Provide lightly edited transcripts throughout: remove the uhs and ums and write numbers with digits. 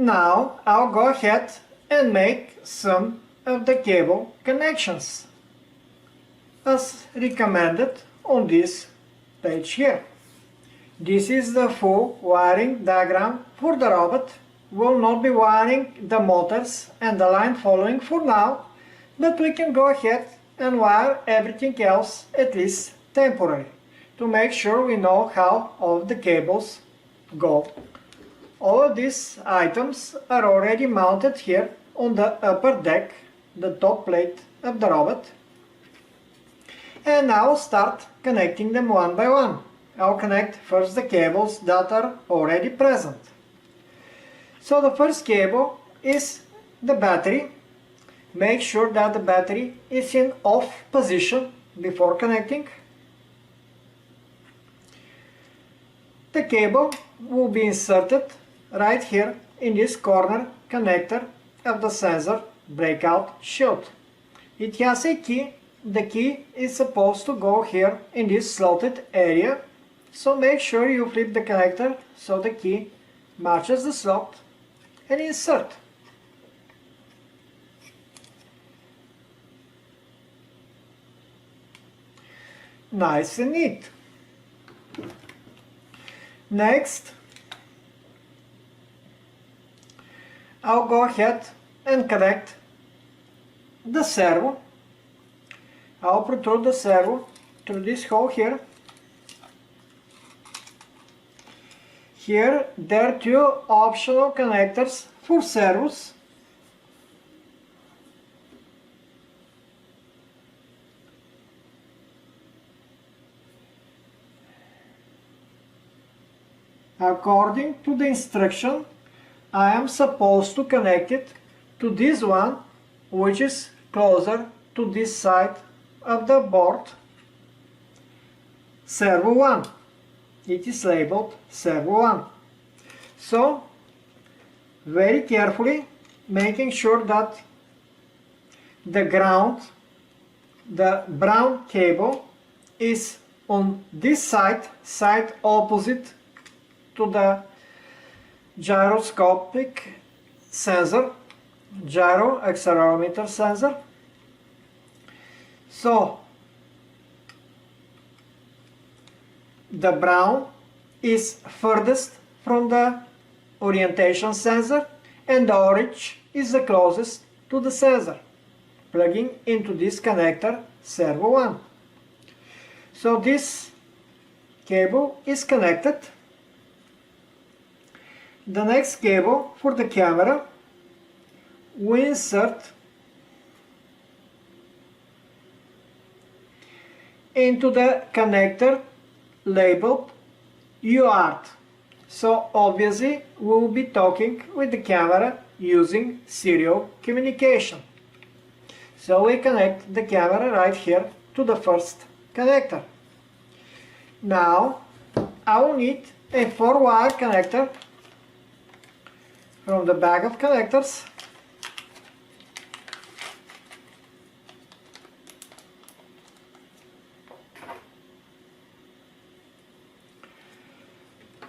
Now I'll go ahead and make some of the cable connections as recommended on this page here. This is the full wiring diagram for the robot. We'll not be wiring the motors and the line following for now, but we can go ahead and wire everything else, at least temporary, to make sure we know how all the cables go. All of these items are already mounted here on the upper deck, the top plate of the robot. And now I'll start connecting them one by one. I'll connect first the cables that are already present. So the first cable is the battery. Make sure that the battery is in off position before connecting. The cable will be inserted right here in this corner connector of the sensor breakout shield. It has a key. The key is supposed to go here in this slotted area, so make sure you flip the connector so the key matches the slot and insert. Nice and neat. Next, I'll go ahead and connect the servo. I'll protrude the servo through this hole here. Here there are two optional connectors for servos. According to the instruction, I am supposed to connect it to this one, which is closer to this side of the board, Servo 1. It is labeled Servo 1. So, very carefully making sure that the ground, the brown cable, is on this side opposite to the gyroscopic sensor, gyro accelerometer sensor. So the brown is furthest from the orientation sensor and the orange is the closest to the sensor, plugging into this connector Servo 1. So this cable is connected. The next cable for the camera we insert into the connector labeled UART. So obviously we will be talking with the camera using serial communication. So we connect the camera right here to the first connector. Now I will need a 4-wire connector from the bag of connectors.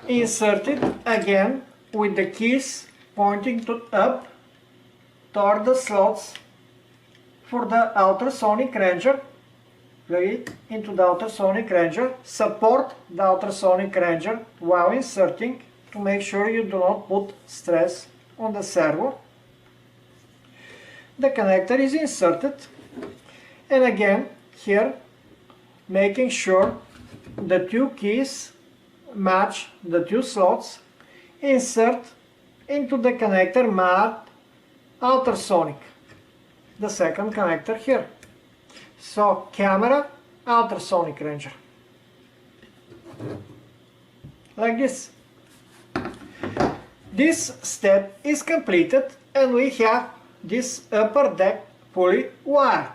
Insert it again with the keys pointing up toward the slots for the ultrasonic ranger. Plug it into the ultrasonic ranger. Support the ultrasonic ranger while inserting to make sure you do not put stress on the servo. The connector is inserted, and again here making sure the two keys match the two slots. Insert into the connector marked ultrasonic, the second connector here. So camera, ultrasonic ranger, like this. This step is completed and we have this upper deck fully wired.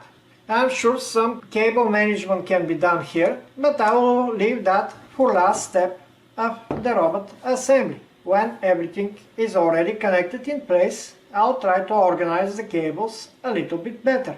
I'm sure some cable management can be done here, but I will leave that for last step of the robot assembly. When everything is already connected in place, I'll try to organize the cables a little bit better.